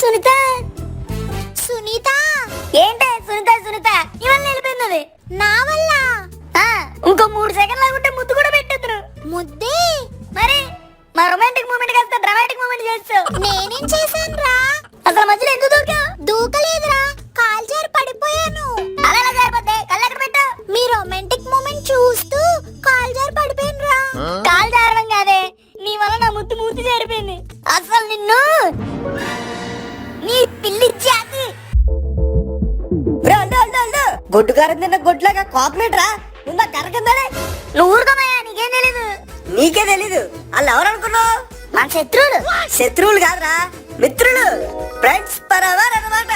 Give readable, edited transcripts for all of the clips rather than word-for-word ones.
సునీత సునీత ఏంటే సునీత సునీత ఇవన్నీ వెళ్ళిపోయింది నా వల్ల ఇంకో 3 సెకండ్లు ఆగుంటే ముద్దు కూడా పెట్టొద్దు ముద్దే మరి మా రొమాంటిక్ మూమెంట్ కాస్త డ్రామాటిక్ మూమెంట్ చేస్తావు నేనేం చేశాను రా అసలు మధ్యలో ఎందుకు దూకలేదురా కాల్ జారి పడిపోయాను అలా జారిపోతే కళ్ళు ఎక్కడ పెట్టు మీ రొమాంటిక్ మూమెంట్ చూస్తూ కాల్ జారి పడిపోయాను రా కాల్ జారడం కాదే నీ వల్ల నా మూతి జారిపోయింది అసలు నిన్ను నీ పిల్లి జాతి గొడ్డు కారం తిన్న గొడ్లాగా కోపమేట్రా నువ్వు కరకందనే నువ్వు ఊరుకోమయ్యా నీకేం తెలీదు నీకే తెలీదు వాళ్ళు ఎవరు అనుకున్నావు మన శత్రువులు శత్రువులు కాదురా మిత్రులు ఫ్రెండ్స్ పరవర్ అన్నమాట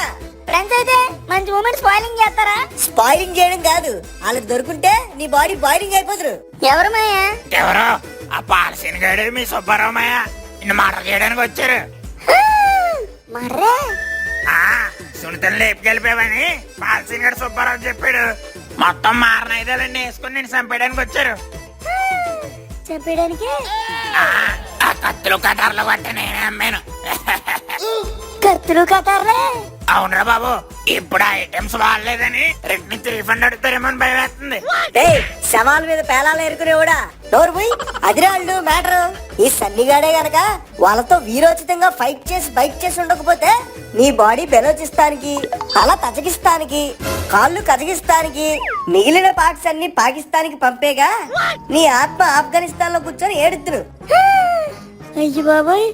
ఫ్రెండ్స్ అయితే మంచి మూమెంట్ స్పాయిలింగ్ చేస్తారా స్పాయిలింగ్ చేయడం కాదు వాళ్ళకి దొరుకుంటే నీ బాడీ బాయిలింగ్ అయిపోతురు ఎవరు మాయా ఎవరు ఆ పాలసీని గడు మీ సుబ్బారామయ్య నిన్ను మర్డర్ చేయడానికి వచ్చారు మర్రే సునీతను లేపుకెళ్ళిపోయావని పాలసీని గడు సుబ్బారావు చెప్పాడు మొత్తం మారణాయుధాలన్నీ వేసుకుని నేను చంపేయడానికి వచ్చారు చెప్పడానికి ఆ కత్తులు కటార్లు కొట్టి నేనే అమ్మాను కత్తులు కట్టారే అవునరా బాబు ఇప్పుడు ఐటమ్స్ వాడలేదని రేట్ నుంచి రీఫండ్ అడుగుతారేమో అని భయం వేస్తుంది శవాల మీద పేలాలు ఎరుకునేవాడా నోరు పోయి అదిరాళ్ళు మ్యాటర్ ఈ సన్నిగాడే గనక వాళ్ళతో వీరోచితంగా ఫైట్ చేసి బైక్ చేసి ఉండకపోతే నీ బాడీ బెలోచిస్తానికి తల తజకిస్తానికి కాళ్ళు కజకిస్తానికి మిగిలిన పార్ట్స్ అన్ని పాకిస్తాన్కి పంపేగా నీ ఆత్మ ఆఫ్ఘనిస్తాన్ లో కూర్చొని ఏడుతురు అయ్యి బాబాయ్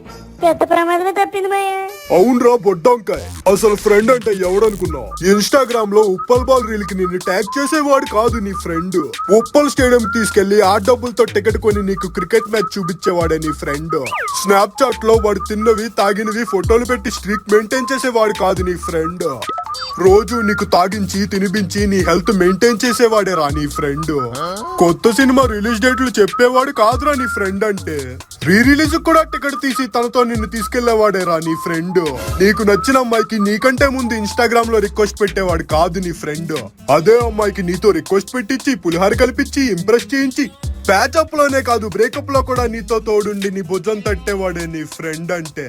పెద్ద ప్రమాదమే తప్పింది మాయా అవునరా బొడ్డంకాయ్ అసలు ఫ్రెండ్ అంటే ఎవడనుకున్నావు ఇన్స్టాగ్రామ్ లో ఉప్పల్ బాల్ రీల్ కి నిన్ను ట్యాగ్ చేసేవాడు కాదు నీ ఫ్రెండ్ ఉప్పల్ స్టేడియం తీసుకెళ్లి ఆ డబ్బులతో టికెట్ కొని నీకు క్రికెట్ మ్యాచ్ చూపించేవాడే నీ ఫ్రెండ్ స్నాప్ చాట్ లో వాడు తిన్నవి తాగినవి ఫోటోలు పెట్టి స్ట్రీక్ మెయింటైన్ చేసేవాడు కాదు నీ ఫ్రెండ్ రోజు నీకు తాగించి తినిపించి నీ హెల్త్ మెయింటైన్ చేసేవాడే రా నీ ఫ్రెండ్ కొత్త సినిమా రిలీజ్ డేట్లు చెప్పేవాడు కాదురా నీ ఫ్రెండ్ అంటే రీ రిలీజ్ కూడా టికెట్ తీసి తనతో నిన్ను తీసుకెళ్లేవాడే రా నీ ఫ్రెండ్ నీకు నచ్చిన అమ్మాయికి నీకంటే ముందు ఇన్స్టాగ్రామ్ లో రిక్వెస్ట్ పెట్టేవాడు కాదు నీ ఫ్రెండ్ అదే అమ్మాయికి నీతో రిక్వెస్ట్ పెట్టించి పులిహార కల్పించి ఇంప్రెస్ చేయించి ప్యాచప్ లోనే కాదు బ్రేకప్ లో కూడా నీతో తోడుండి నీ భుజం తట్టేవాడే నీ ఫ్రెండ్ అంటే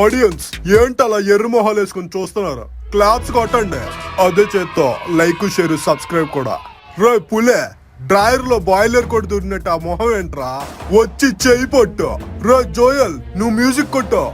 ఆడియన్స్ ఏంటలా ఎర్ర మొహాలు వేసుకుని చూస్తున్నారా క్లాప్స్ కొట్టండి అదే చేత్తో లైక్ షేర్ సబ్స్క్రైబ్ కూడా రే పులే డ్రైవర్ లో బాయిలర్ కొట్టి దూరినట్టు ఆ మొహం ఏంట్రా వచ్చి చెయ్యి పొట్టు రే జోయల్ నువ్వు మ్యూజిక్ కొట్టు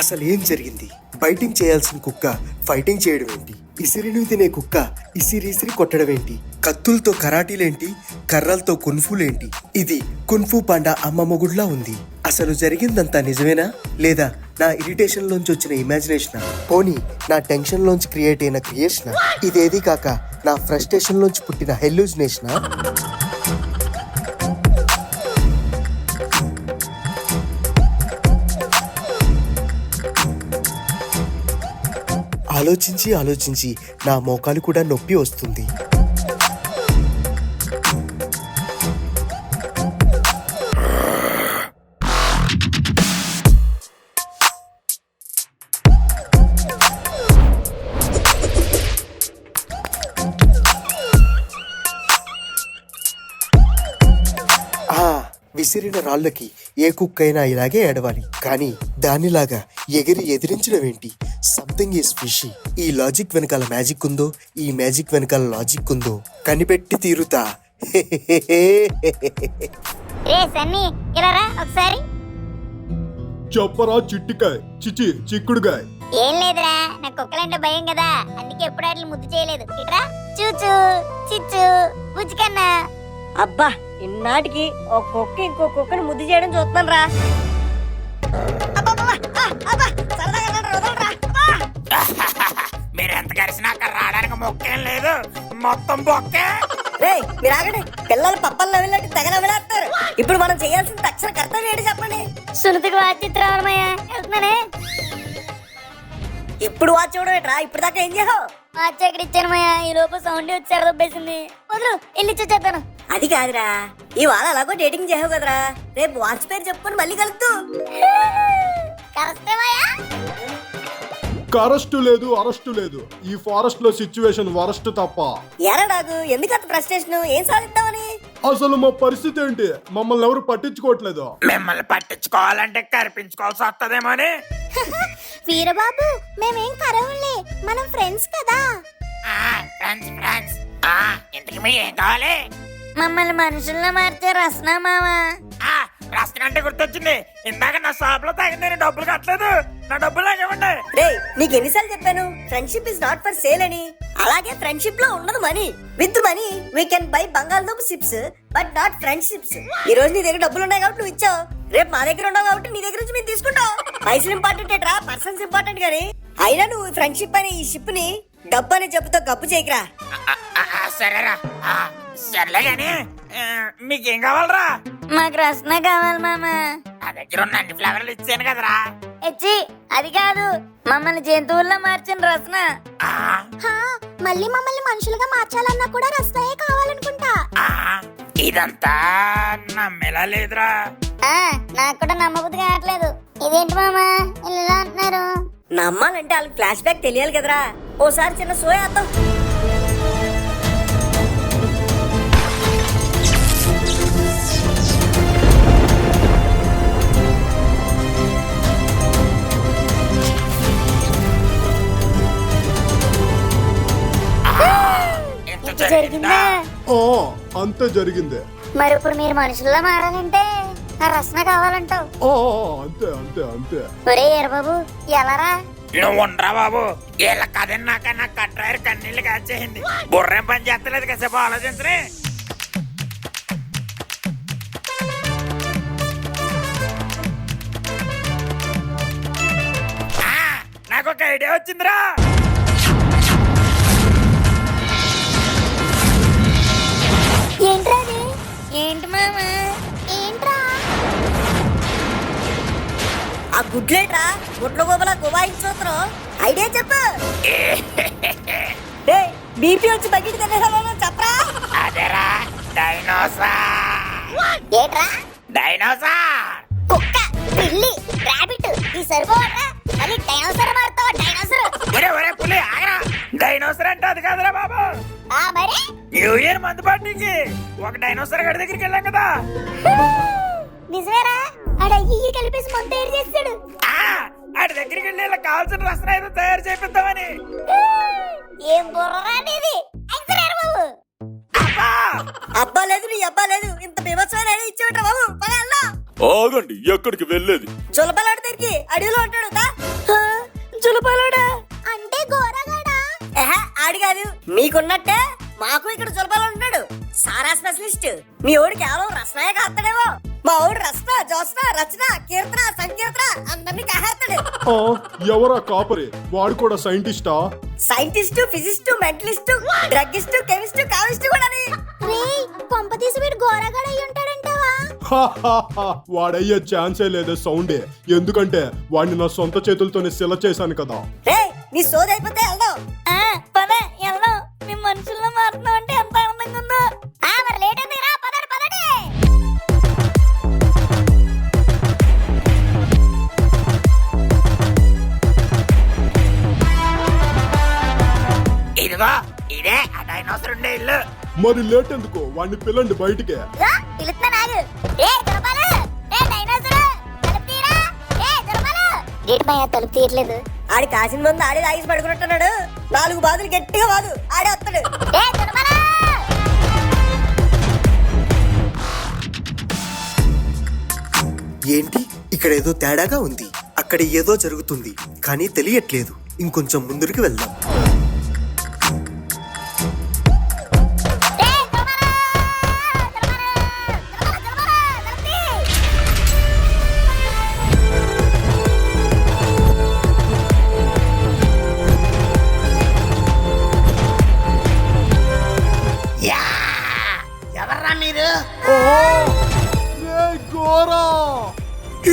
అసలు ఏం జరిగింది? ఫైటింగ్ చేయాల్సిన కుక్క ఫైటింగ్ చేయడం ఏంటి? ఇసిరిని తినే కుక్క ఇసిరి కొట్టడం ఏంటి? కత్తులతో కరాటీలేంటి? కర్రలతో కున్ఫూలేంటి? ఇది కున్ఫూ పాండా అమ్మ మొగుడ్లా ఉంది. అసలు జరిగిందంతా నిజమేనా లేదా నా ఇరిటేషన్ లోంచి వచ్చిన ఇమాజినేషనా? పోనీ నా టెన్షన్ లోంచి క్రియేట్ అయిన క్రియేషనా? ఇదేది కాక నా ఫ్రస్ట్రేషన్ లోంచి పుట్టిన హెల్యూజినేషనా? ఆలోచించి నా మోకాలు కూడా నొప్పి వస్తుంది. విసిరిన రాళ్ళకి ఏ కుక్కైనా ఇలాగే ఏడవాలి, కానీ దానిలాగా ఎగిరి ఎదిరించడం ఏంటి? Something is fishy. ఈ లాజిక్ వెనకాల మ్యాజిక్ ఉందో, ఈ మ్యాజిక్ వెనకాల లాజిక్ ఉందో కనిపెట్టి తీరుతా. చెప్పరా చిట్టికాయ్ చిచి చిక్కుడుకాయ్. ఏం లేదురా, నాకు కుక్కలంటే భయం కదా, అందుకే ఎప్పుడు అట్లా ముద్దు చేయలేదు. ఇట్రా చూచు చిచ్చు బుజ్జికన్నా. అబ్బా ఇన్నాటికి ఒక కుక్క ఇంకో కుక్కని ముద్దు చేయడం చూస్తున్నాను రా. మీరెంత కలిసినా అక్కడ రావడానికి మొక్కేం లేదు, మొత్తం బొక్కే. రేయ్ మీరు ఆగండి. పిల్లలు పప్పలు నవ్వినట్టు తెగ నవ్విలేస్తారు. ఇప్పుడు మనం చేయాల్సిన తక్షణ కర్తవ్యం ఏంటి చెప్పండి. సునీతకు వాచిత్ర రావడమయ్య వెళ్తున్నానే. ఇప్పుడు వాచ్ చూడడం ఏంట్రా? ఇప్పుడు దాకా ఏం చేసావు? వాచ్ ఎక్కడ ఇచ్చాను మాయా, ఈ లోపు సౌండ్ వచ్చి దొబ్బేసింది. వదులు వెళ్ళి ఇచ్చేస్తాను. అది కాదురా, ఇవాళ అలాగో డేటింగ్ చేసావు కదరా, రేపు వాచ్ పేరు చెప్పుకొని మళ్ళీ కలుగుతూ. కరెక్టే మాయా. అరెస్టు లేదు, అరెస్టు లేదు. ఈ ఫారెస్ట్ లో సిచ్యువేషన్ వరస్ట్ తప్ప. ఎరా నాకు ఎందుకంత ఫ్రస్ట్రేషన్? ఏం సాధిద్దామని? అసలు మా పరిస్థితి ఏంటి? మమ్మల్ని ఎవరు పట్టించుకోవట్లేదు. మిమ్మల్ని పట్టించుకోవాలంటే కనిపించుకోవాల్సి వస్తుందేమోని. వీరబాబు మేమేం కరవులే, మనం ఫ్రెండ్స్ కదా. Friends friends. ఇంతకి మీ ఏం కావాలి? మమ్మల్ని మనుషుల్లో మార్చే రసనా మావా. రాస్తున్నంటే గుర్తొచ్చింది, ఇందాక నా షాప్ లో తాగి నేను డబ్బులు కట్టలేదు. నా డబ్బులు నాకు ఇవ్వండి. రే నీకు ఎన్నిసార్లు చెప్పాను friendship is not for sale అని. అలాగే ఫ్రెండ్షిప్ లో ఉండదు money. With money we can buy బంగాళదుంప సిప్స్ బట్ నాట్ ఫ్రెండ్షిప్స్. ఈ రోజు నీ దగ్గర డబ్బులు ఉన్నాయి కాబట్టి నువ్వు ఇచ్చావు, రేపు మా దగ్గర ఉండవు కాబట్టి నీ దగ్గర నుంచి మేము తీసుకుంటాం. పైసలు ఇంపార్టెంట్ ఏట్రా, పర్సన్స్ ఇంపార్టెంట్ గానీ. అయినా నువ్వు ఫ్రెండ్షిప్ అనే ఈ షిప్ ని డబ్బు అనే చెప్పుతో గప్పు చేయకరా. సరేరా, సర్లే గాని మీకేం కావాలరా? మాకు రసనా కావాలి మామా. నా దగ్గర ఉన్న అన్ని ఫ్లేవర్లు ఇచ్చాను కదరా. ఎచ్చి అది కాదు, మమ్మల్ని జంతువుల్లో మార్చిన రసన. మళ్ళీ మమ్మల్ని మనుషులుగా మార్చాలన్నా కూడా రసనాయే కావాలనుకుంటా. ఇదంతా నమ్మేలా లేదురా. నాకు కూడా నమ్మబుద్ధి కావట్లేదు. ఇదేంటి మామా ఇలా అంటున్నారు? నమ్మాలంటే వాళ్ళకి ఫ్లాష్ బ్యాక్ తెలియాలి కదరా. ఓసారి చిన్న సోయేద్దాం. జరిగిందా? అంతే జరిగిందే. మరి ఇప్పుడు మీరు మనుషుల్లో మారాలంటే ఆ రసన కావాలంటావు. అంతే అంతే అంతే. ఒరే ఎర్రబాబు ఎలారా? నువ్వు ఉండరా బాబు, వీళ్ళ కదన్నాక నా కట్రాయర్ కన్నీళ్ళు కాచేసింది. బుర్రేం పని చేస్తలేదు, కాసేపు ఆలోచించరే. నాకు ఒక ఐడియా వచ్చిందిరా. ఏంట్రా అది? ఏంటి మామా? ఏంట్రా ఆ గుడ్లేట్రా, గుడ్ల గోబలా గుబాయించోత్రం. ఐడియా చెప్పు. బీపీ వచ్చి బకెట్ తినేసాలో చెప్పరా. అదేరా డైనోసార్. ఏంట్రా? డైనోసార్. కుక్క, పిల్లి, రాబిట్ ఈ సరిపోవట్రా? మళ్ళీ డైనోసార్ మారుతావా? డైనోసార్. ఒరే ఒరే పులి ఆగరా. డైనోసార్ అంటే అది కాదురా బాబు. మరి న్యూ ఇయర్ మందు పార్టీకి ఒక డైనోసార్ గడి దగ్గరికి వెళ్ళాం కదా. నిజమేరా? ఆడ అయ్యి కలిపేసి మొత్తం తయారు చేస్తాడు. ఆడి దగ్గరికి వెళ్ళి ఇలా కావాల్సిన రసన ఏదో తయారు చేపిద్దామని. ఏం బుర్రరా ఇది? బాబు అబ్బా లేదు నీ అబ్బా లేదు, ఇంత బీభత్సమైన ఇచ్చేట బాబు. ఆగండి, ఎక్కడికి వెళ్ళేది? జులపాలాడు దగ్గరికి, అడవిలో ఉంటాడు. జులపాలాడా అంటే గోరగాడా? ఆడి కాదు, మీకున్నట్టే మాకు ఇక్కడ జులపాలాడు ఉంటాడు. సారా స్పెషలిస్ట్. మీ ఓడి కేవలం రసనాయే కాస్తాడేమో. మా ఊడు రసన, జోస్న, రచన, కీర్తన, సంకీర్తన అందరినీ కాహేస్తాడు. ఎవరా కాపరి? వాడు కూడా సైంటిస్టా? సైంటిస్టు, ఫిజిస్టు, మెంటలిస్టు, డ్రగ్గిస్టు, కెమిస్టు, కావిస్టు కూడా. కొంపతీసి వీడు గోరగాడ అయ్యి ఉంటాడంటావా? వాడయ్యే ఛాన్సే లేదే సౌండే. ఎందుకంటే వాడిని నా సొంత చేతులతోనే శిల చేశాను కదా. నీ సోది అయిపోతే వెళ్దాం. పదే వెళ్దాం. మేము మనుషుల్లో మారుతున్నాం అంటే ఎంత ఆనందంగా ఉందో. మరి లేట్ అయింది రా, పదండి పదండి. ఇదిగో ఇదే ఆ డైనోసార్ ఉండే ఇల్లు. మరి లేట్ ఎందుకు? వాడిని పిల్లండి బయటికే. పిలుస్తా నాగు. తలుపు తీయట్లేదు. ఆడి కాసిన ముందు ఆడే తాగిసి పడుకున్నట్టున్నాడు. 4 బాదులు గట్టిగా వాదు, ఆడే వస్తాడు. ఏంటి ఇక్కడ ఏదో తేడాగా ఉంది, అక్కడ ఏదో జరుగుతుంది కానీ తెలియట్లేదు. ఇంకొంచెం ముందుకు వెళ్దాం.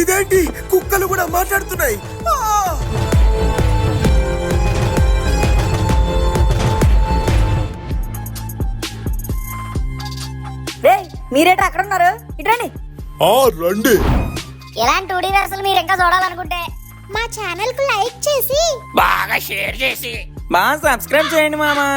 ఇదేంటి కుక్కలు కూడా మాట్లాడుతున్నాయి? ఆ! మీరేట అక్కడ ఉన్నారు? ఇటండి. ఆ రండి. ఇలాంటి 2D వెర్సలు మీరు ఇంకా చూడాలనుకుంటే మా ఛానల్ కు లైక్ చేసి బాగా షేర్ చేసి బాగా సబ్స్క్రైబ్ చేయండి మామా.